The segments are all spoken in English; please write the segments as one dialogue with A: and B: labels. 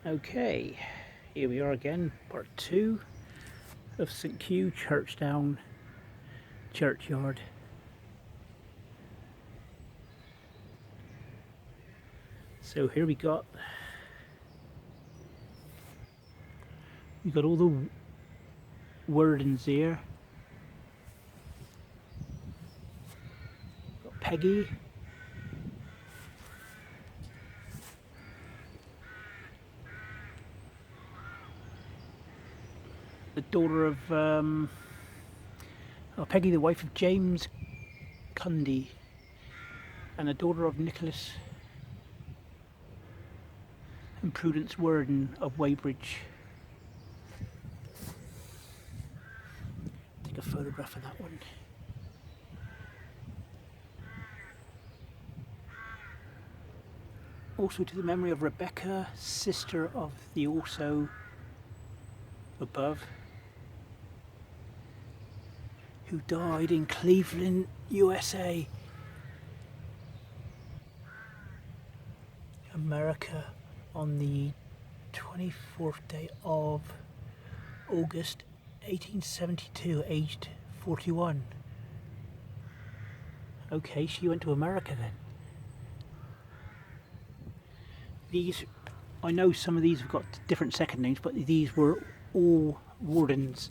A: Okay, here we are again, part 2 of St. KEW Churchtown Churchyard. So here we got all the wordings here. Got Peggy, the daughter of Peggy, the wife of James Cundy, and the daughter of Nicholas and Prudence Worden of Weybridge. Take a photograph of that one. Also to the memory of Rebecca, sister of the also above, who died in Cleveland, USA, America, on the 24th day of August 1872, aged 41. Okay, she went to America then. These, I know some of these have got different second names, but these were all Wardens.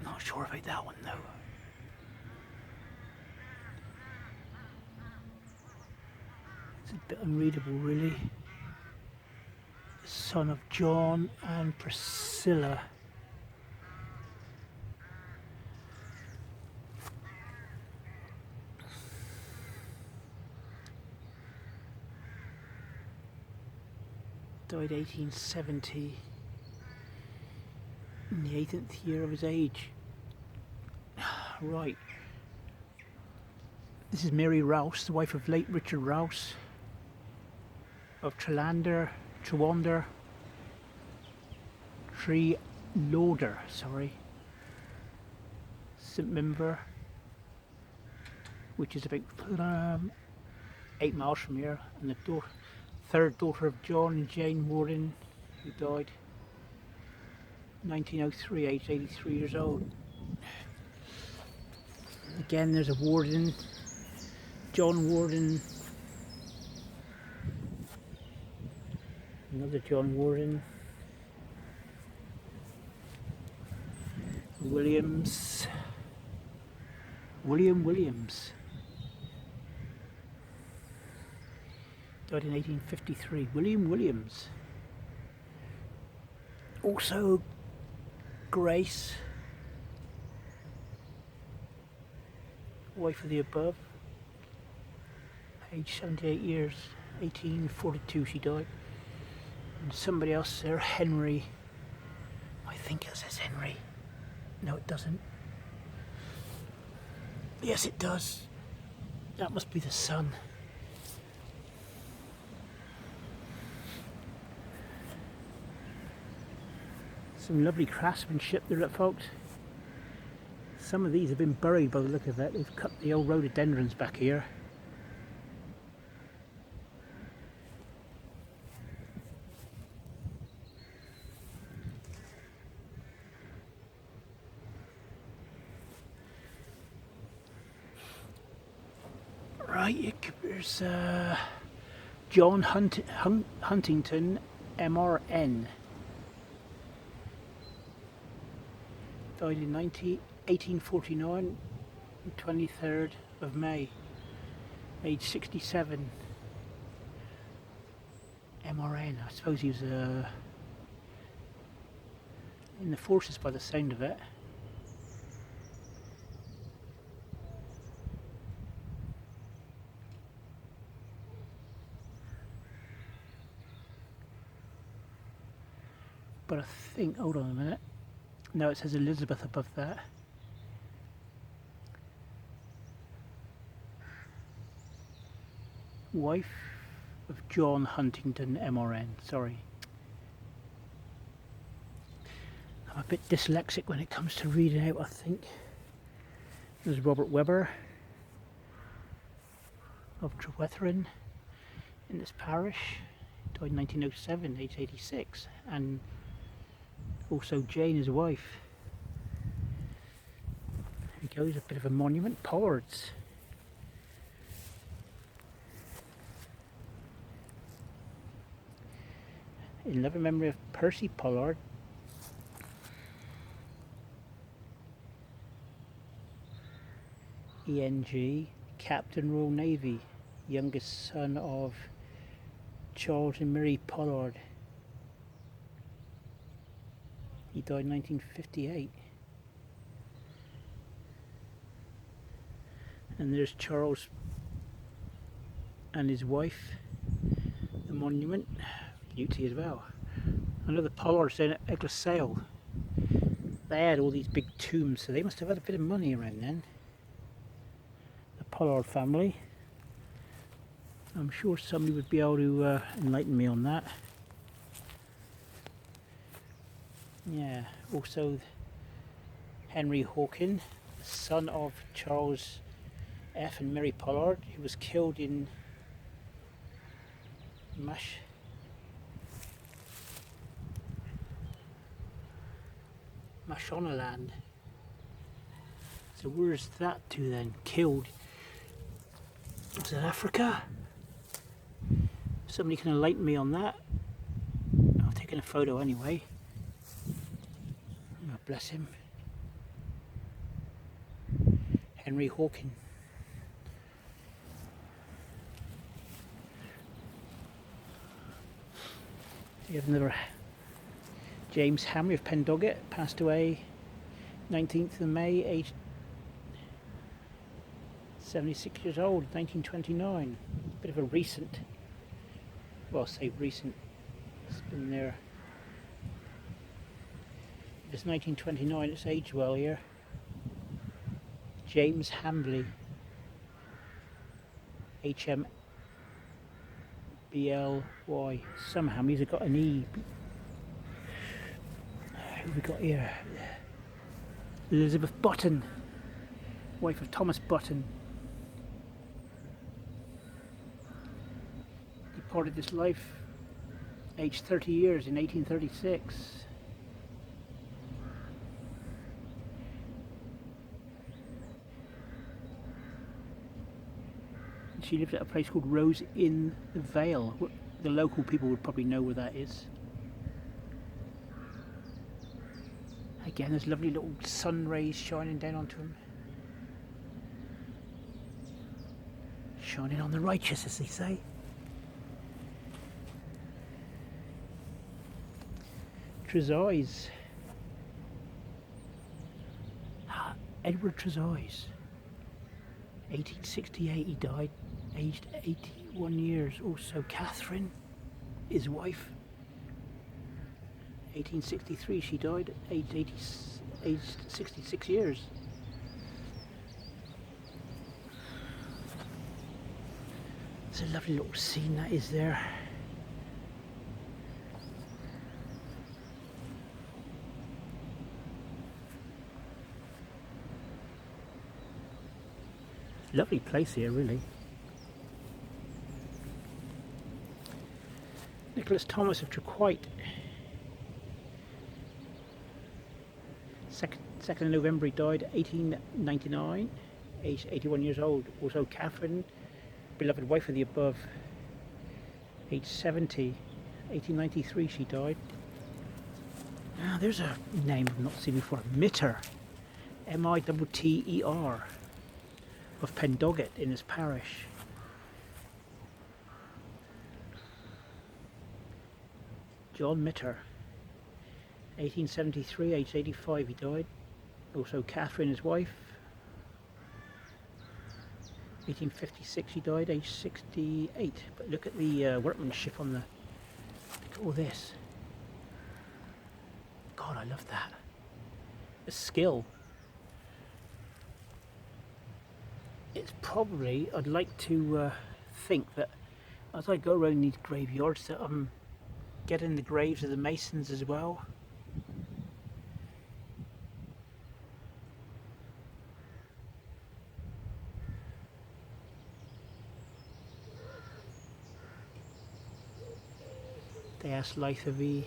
A: Not sure about that one though. It's a bit unreadable really. The son of John and Priscilla. Died 1870, in the 18th year of his age. Right. This is Mary Rouse, the wife of late Richard Rouse of Trewander, St. Mimber, which is about 8 miles from here, and the third daughter of John and Jane Warden, who died 1903, aged 83 years old. Again, there's a Warden, John Warden, another John Warden, William Williams, died in 1853. William Williams. Also Grace, wife of the above, age 78 years, 1842 she died. And somebody else there, Henry. I think it says Henry. No, it doesn't. Yes, it does. That must be the son. Some lovely craftsmanship there, folks. Some of these have been buried by the look of it. They've cut the old rhododendrons back here. Right, there's John Huntington, MRN. Died in 1849, 23rd of May, age 67. MRN, I suppose he was in the forces by the sound of it. But I think, hold on a minute. No, it says Elizabeth above that. Wife of John Huntington, MRN. Sorry. I'm a bit dyslexic when it comes to reading out, I think. There's Robert Webber of Trewethrin in this parish, died in 1907, aged 86, and also Jane, his wife. There he goes, a bit of a monument. Pollards. In loving memory of Percy Pollard. ENG, Captain Royal Navy, youngest son of Charles and Mary Pollard. He died in 1958. And there's Charles and his wife, the monument, beauty as well. Another Pollards down at Eglosale. They had all these big tombs, so they must have had a bit of money around then. The Pollard family. I'm sure somebody would be able to enlighten me on that. Yeah, also Henry Hawken, son of Charles F. and Mary Pollard, who was killed in Mashonaland. So where's that to then? Killed? Was it Africa? Somebody can enlighten me on that. I've taken a photo anyway. God bless him. Henry Hawken. You have another James Hamley of Pendoggett, passed away 19th of May, aged 76 years old, 1929. Bit of a recent, well, I say recent, it's been there. If it's 1929, it's aged well here. James Hamley, HMBLY. Some Hamleys have got an E. Who have we got here? Elizabeth Button, wife of Thomas Button. Departed this life aged 30 years in 1836. She lived at a place called Rose in the Vale. The local people would probably know where that is. Again, there's lovely little sun rays shining down onto him. Shining on the righteous, as they say. Trezise. Edward Trezise. 1868 he died, aged 81 years. Also Catherine, his wife. 1863 she died, aged 66 years. It's a lovely little scene that is there. Lovely place here, really. Nicholas Thomas of Trequite. 2nd of November he died, 1899, aged 81 years old. Also Catherine, beloved wife of the above, aged 70, 1893 she died. Now there's a name I've not seen before, Mitter, M-I-T-T-E-R, of Pendoggett in his parish. John Mitter, 1873, aged 85 he died. Also Catherine, his wife. 1856 he died, aged 68. But look at the workmanship on the... Look at all this. God, I love that. The skill. It's probably, I'd like to think that as I go around these graveyards that I'm getting the graves of the Masons as well. They asked life of thee,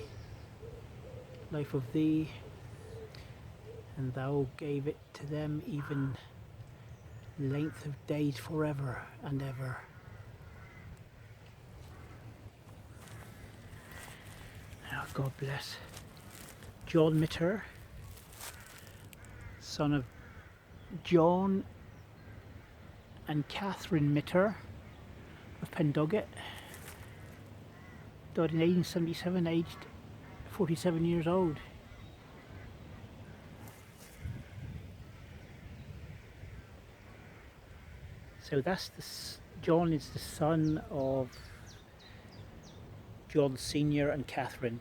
A: and thou gave it to them, even length of days forever and ever. Oh, God bless. John Mitter, son of John and Catherine Mitter of Pendoget, died in 1877, aged 47 years old. So that's John is the son of John Senior and Catherine,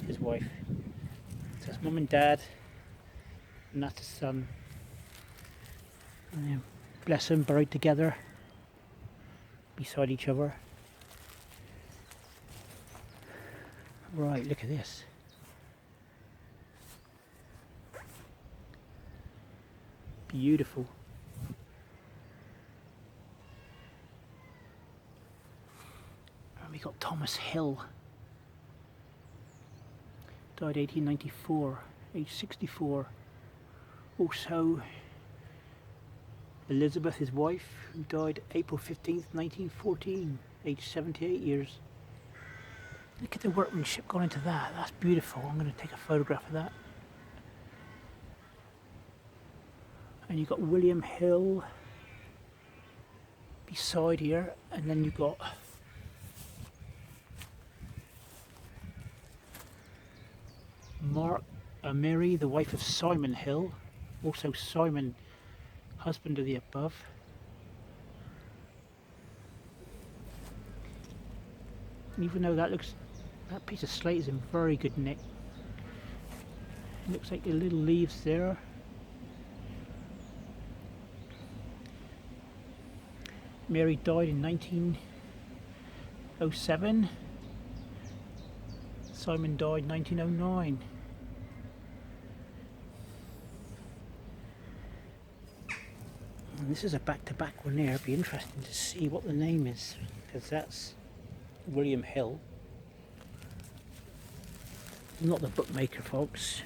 A: his wife. So that's mum and dad, and that's his son. And bless them, buried together beside each other. Right, look at this. Beautiful. And we got Thomas Hill. Died 1894, age 64. Also Elizabeth, his wife, who died April 15th, 1914, age 78 years. Look at the workmanship gone into that. That's beautiful. I'm going to take a photograph of that. And you've got William Hill beside here, and then you've got Mary, the wife of Simon Hill, also Simon, husband of the above. And even though that piece of slate is in very good nick, it looks like the little leaves there. Mary died in 1907. Simon died 1909. And this is a back-to-back one there. It'd be interesting to see what the name is, because that's William Hill. Not the bookmaker, folks.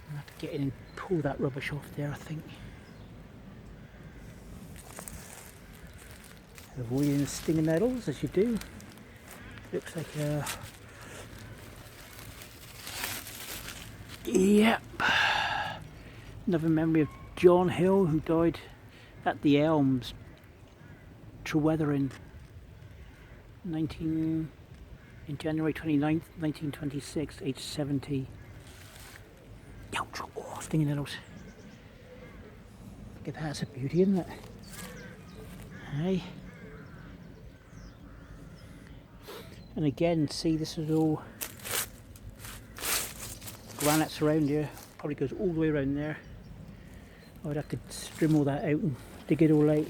A: I'll have to get in and pull that rubbish off there, I think. Avoiding the stinging nettles, as you do. Looks like a... Yep. Another memory of John Hill, who died at the Elms, Trewethering, in January 29th, 1926, age 70. Ouch! Oh, stinging nettles. Look at that, that's a beauty, isn't it? Hey. And again, see, this is all granites around here. Probably goes all the way around there. I'd have to trim all that out and dig it all out.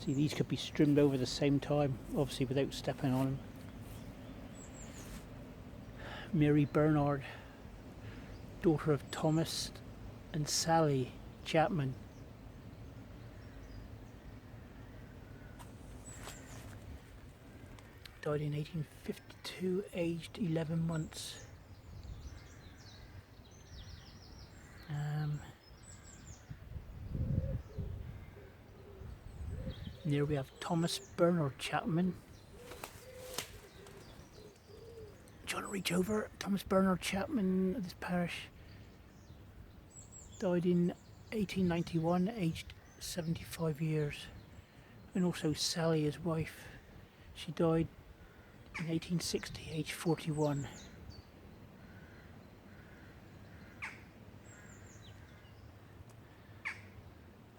A: See, these could be trimmed over the same time, obviously without stepping on them. Mary Bernard, daughter of Thomas and Sally Chapman. Died in 1852, aged 11 months. There we have Thomas Bernard Chapman. Do you want to reach over? Thomas Bernard Chapman of this parish. Died in 1891, aged 75 years. And also Sally, his wife. She died in 1860, aged 41.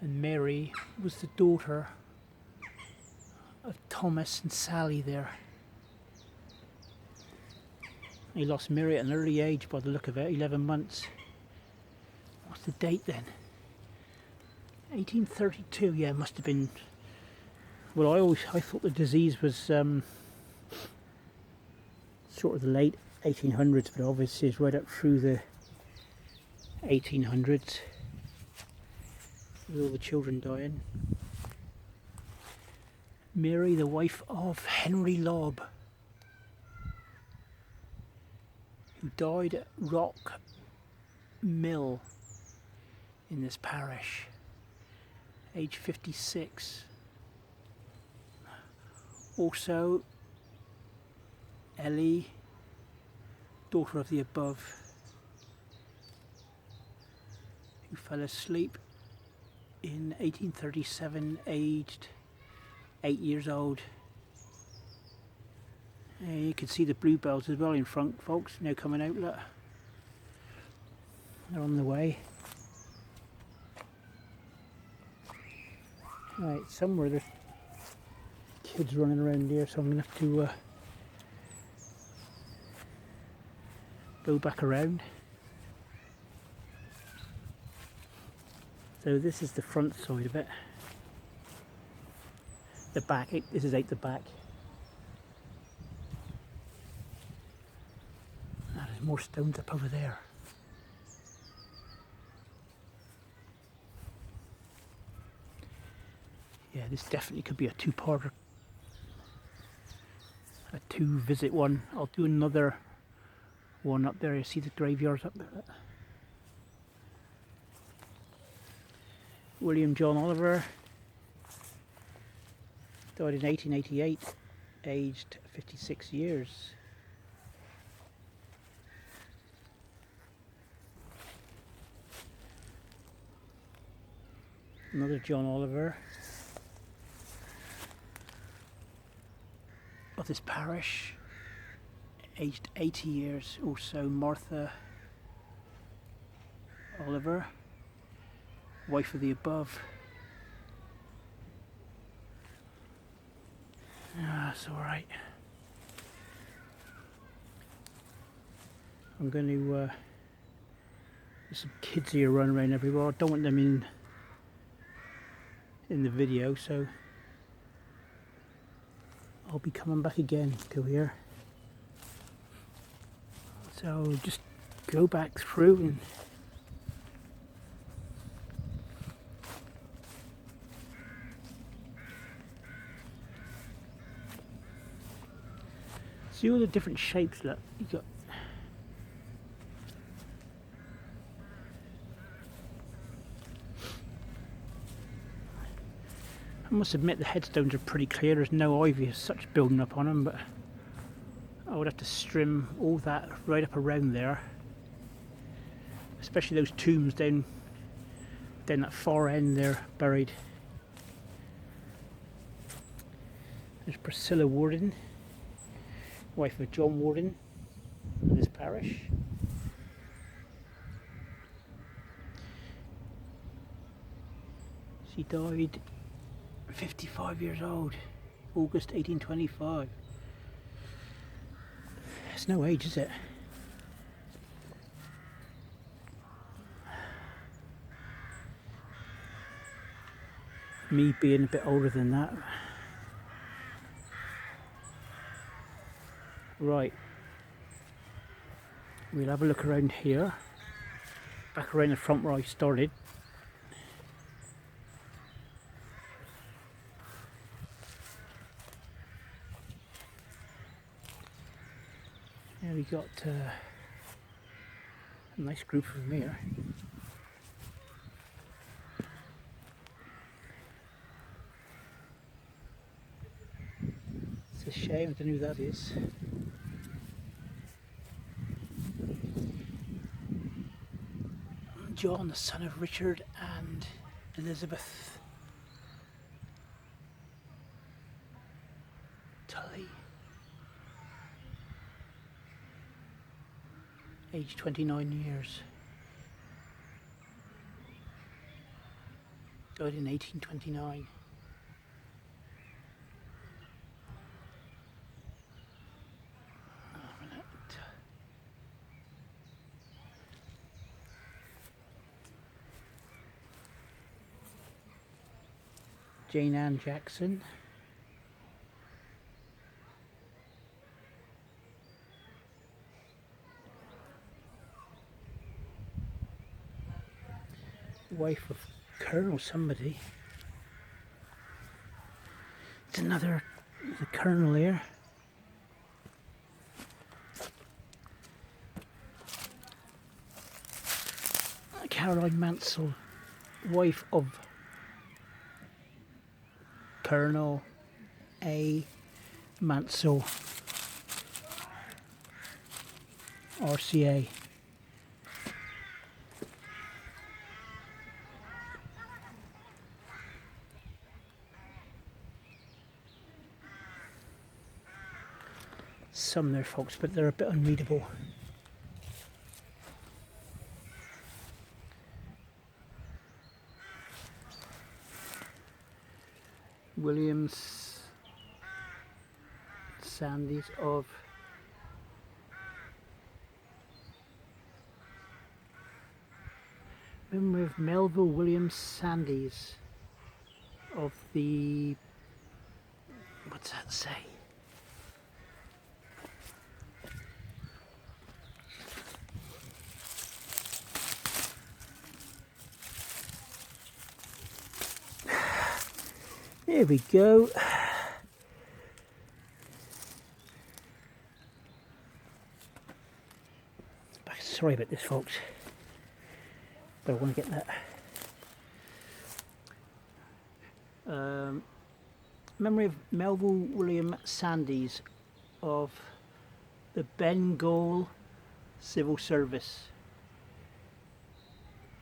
A: And Mary was the daughter of Thomas and Sally there. He lost Mary at an early age by the look of it, 11 months. What's the date then? 1832, yeah, it must have been. Well, I thought the disease was sort of the late 1800s, but obviously it's right up through the 1800s, with all the children dying. Mary, the wife of Henry Lobb, who died at Rock Mill in this parish, age 56. Also Ellie, daughter of the above, who fell asleep in 1837, aged 8 years old. You can see the bluebells as well in front, folks, now coming out. Look, they're on the way. Right, somewhere there's kids running around here, so I'm going to have to go back around. So this is the front side of it. The back, this is out the back. Ah, there's more stones up over there. Yeah, this definitely could be a two-parter. A two-visit one. I'll do another one up there. You see the graveyards up there. William John Oliver died in 1888, aged 56 years. Another John Oliver of this parish, aged 80 years. Also Martha Oliver, wife of the above. Ah, that's alright. I'm going to there's some kids here running around everywhere. I don't want them in the video, so I'll be coming back again to here. So just go back through and see all the different shapes. Look, you got I must admit the headstones are pretty clear. There's no ivy as such building up on them, but I would have to trim all that right up around there, especially those tombs down that far end there buried. There's Priscilla Warden, wife of John Warden in this parish. She died 55 years old, August 1825. It's no age, is it? Me being a bit older than that. Right, we'll have a look around here, back around the front where I started. There we got a nice group of them here. It's a shame, I don't know who that is. John, the son of Richard and Elizabeth Tully, age 29 years, died in 1829. Jane Ann Jackson, wife of Colonel somebody. It's another, the Colonel here. Caroline Mansell, wife of Colonel A. Mansell, RCA. Some there, folks, but they're a bit unreadable. Williams Sandys of memory of Melville Williams Sandys of the, what's that say? There we go. Sorry about this, folks, but I want to get that. Memory of Melville William Sandys of the Bengal Civil Service.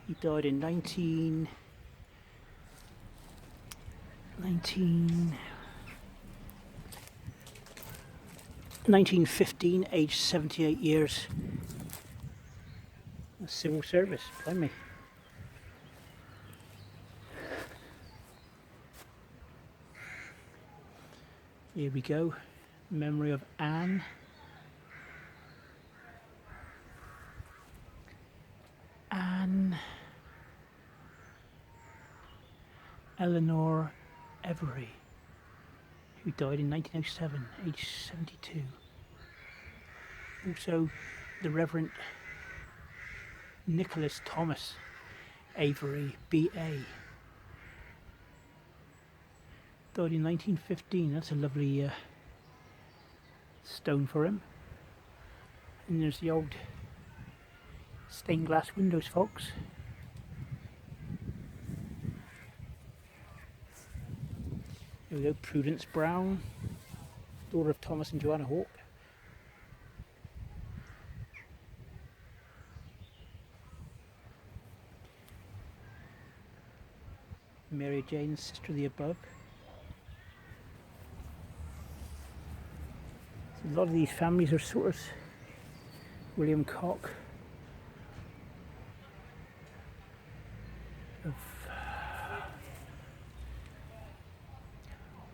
A: He died in 1915, aged 78 years. Civil service, blimey. Here we go. Memory of Anne. Eleanor Every, who died in 1907, aged 72. Also, the Reverend Nicholas Thomas Avery, B.A. died in 1915. That's a lovely stone for him. And there's the old stained glass windows, folks. Here we go, Prudence Brown, daughter of Thomas and Joanna Hawke. Mary Jane, sister of the above. So a lot of these families are sort of William Cock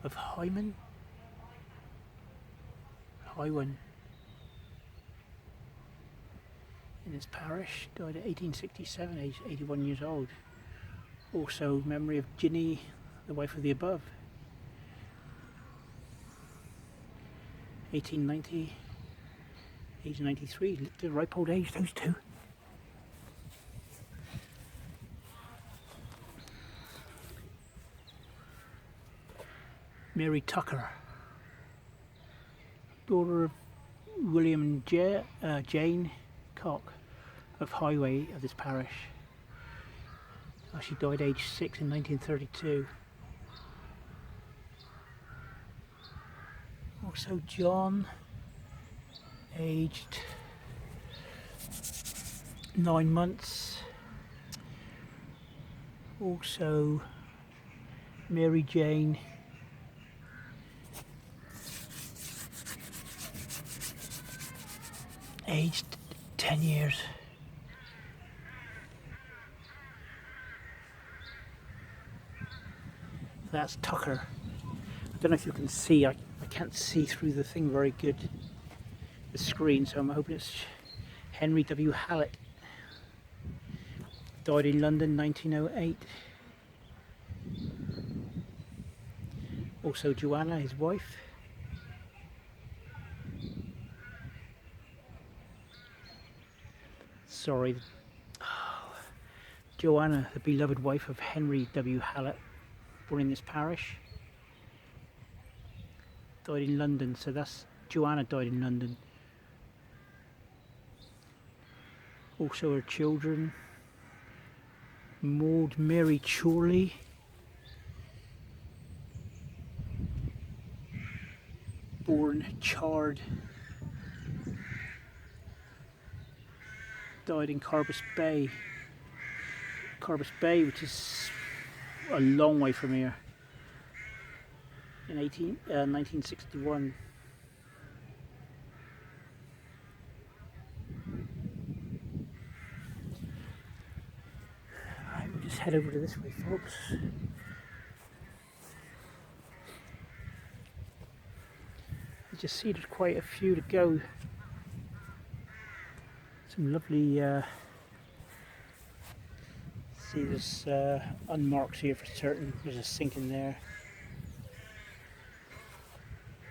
A: of Hyman, Hywen, in his parish, died at 1867, aged 81 years old. Also, memory of Ginny, the wife of the above, 1890, age 93, lived at a ripe old age, those two. Mary Tucker, daughter of William and Jane Cock of Highway of this parish. She died aged 6 in 1932. Also John, aged 9 months. Also Mary Jane, aged 10 years. That's Tucker. I don't know if you can see, I can't see through the thing very good, the screen, so I'm hoping it's Henry W. Hallett. Died in London 1908. Also Joanna, his wife. Sorry, Joanna, the beloved wife of Henry W. Hallett, born in this parish, died in London. So that's Joanna died in London. Also her children, Maud Mary Chorley, born Chard, died in Carbis Bay, which is a long way from here, in 1961. Right, we'll just head over to this way, folks. You just see there's quite a few to go. Some lovely, see there's unmarked here for certain. There's a sink in there.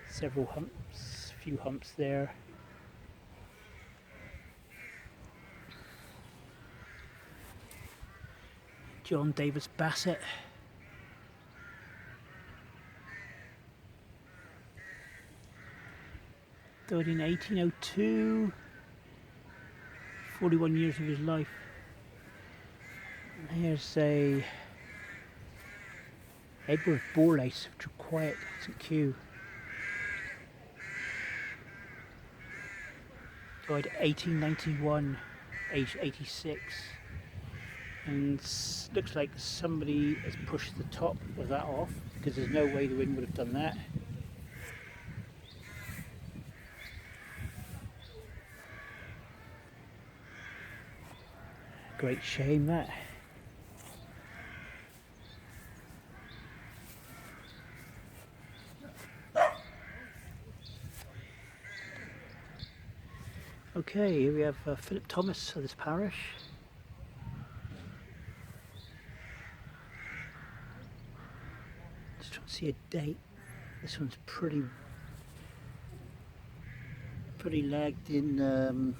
A: Several humps, a few humps there. John Davis Bassett. Died in 1802. 41 years of his life. And here's a Edward Borlase of Trequiet, St. Kew. Died 1891, aged 86. And looks like somebody has pushed the top of that off, because there's no way the wind would have done that. Great shame that. Okay, here we have Philip Thomas of this parish. Just trying to see a date. This one's pretty lagged in. You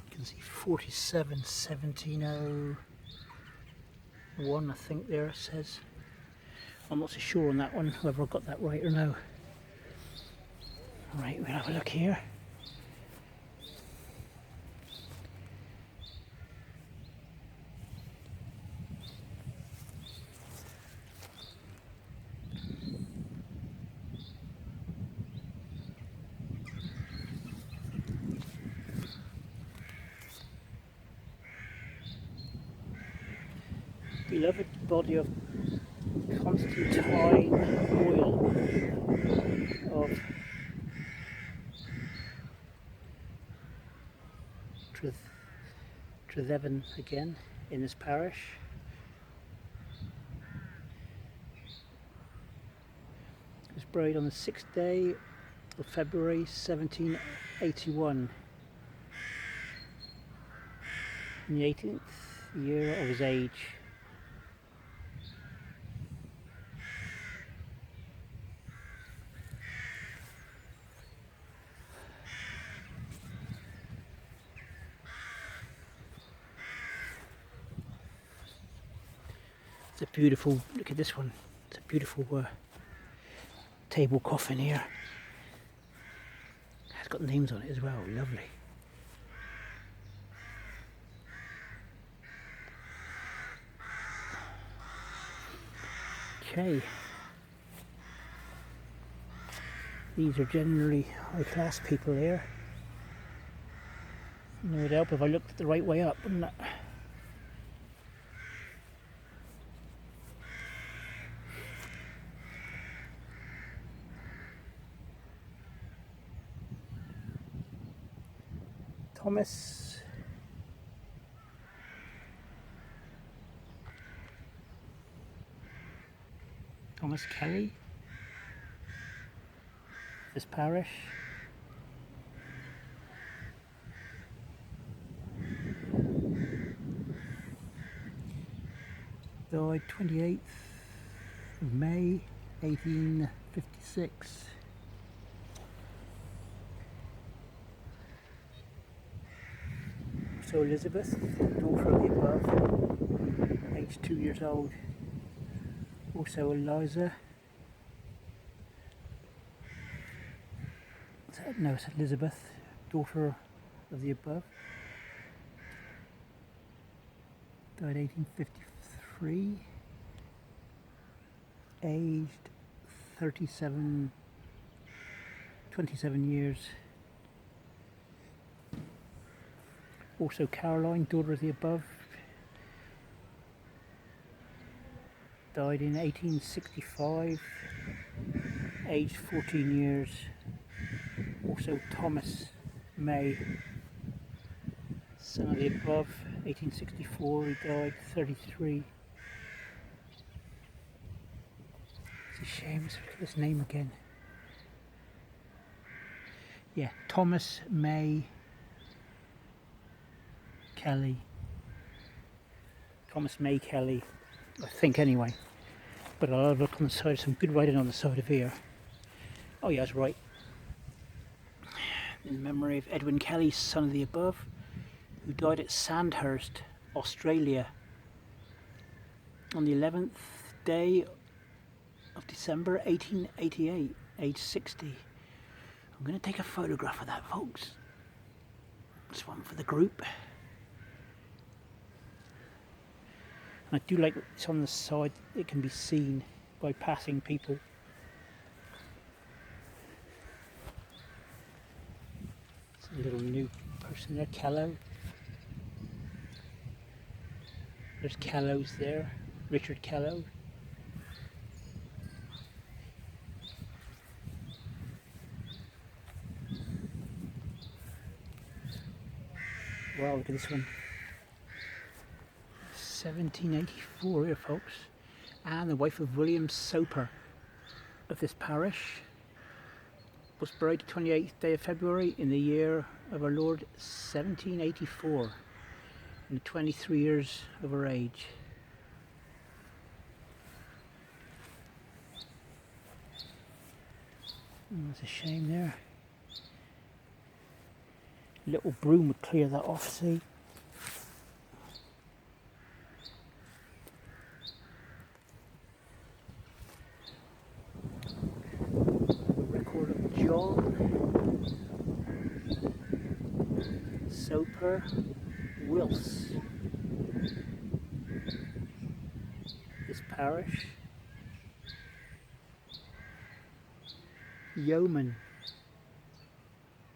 A: can see 47, 1701, I think there it says. I'm not so sure on that one, whether I got that right or no. Right, we'll have a look here. Beloved body of Constantine oil of Trethevin again in this parish. He was buried on the 6th day of February 1781 in the 18th year of his age. It's a beautiful, look at this one, it's a beautiful table coffin here. It's got names on it as well, lovely. Okay. These are generally high class people here. It would help if I looked the right way up, wouldn't it? Thomas Kelly, this parish. Died 28th of May 1856. Also Elizabeth, daughter of the above, aged 2 years old. Also Eliza. No, it's Elizabeth, daughter of the above. Died 1853. Aged 27 years. Also Caroline, daughter of the above. Died in 1865. Aged 14 years. Also Thomas May, son of the above, 1864, he died 33. It's a shame, let's look at his name again. Yeah, Thomas May Kelly. Thomas May Kelly, I think anyway. But I'll have a look on the side, some good writing on the side of here. Oh yeah, that's right. In memory of Edwin Kelly, son of the above, who died at Sandhurst, Australia, on the 11th day of December 1888, age 60. I'm going to take a photograph of that, folks. This one for the group. And I do like it's on the side, it can be seen by passing people. A little new person there, Callow. There's Callow's there, Richard Callow. Wow, look at this one. 1784 here, folks. And the wife of William Soper of this parish was buried the 28th day of February in the year of our Lord 1784, in 23 years of her age. That's a shame there. A little broom would clear that off, see? John Soper Wills, this parish, yeoman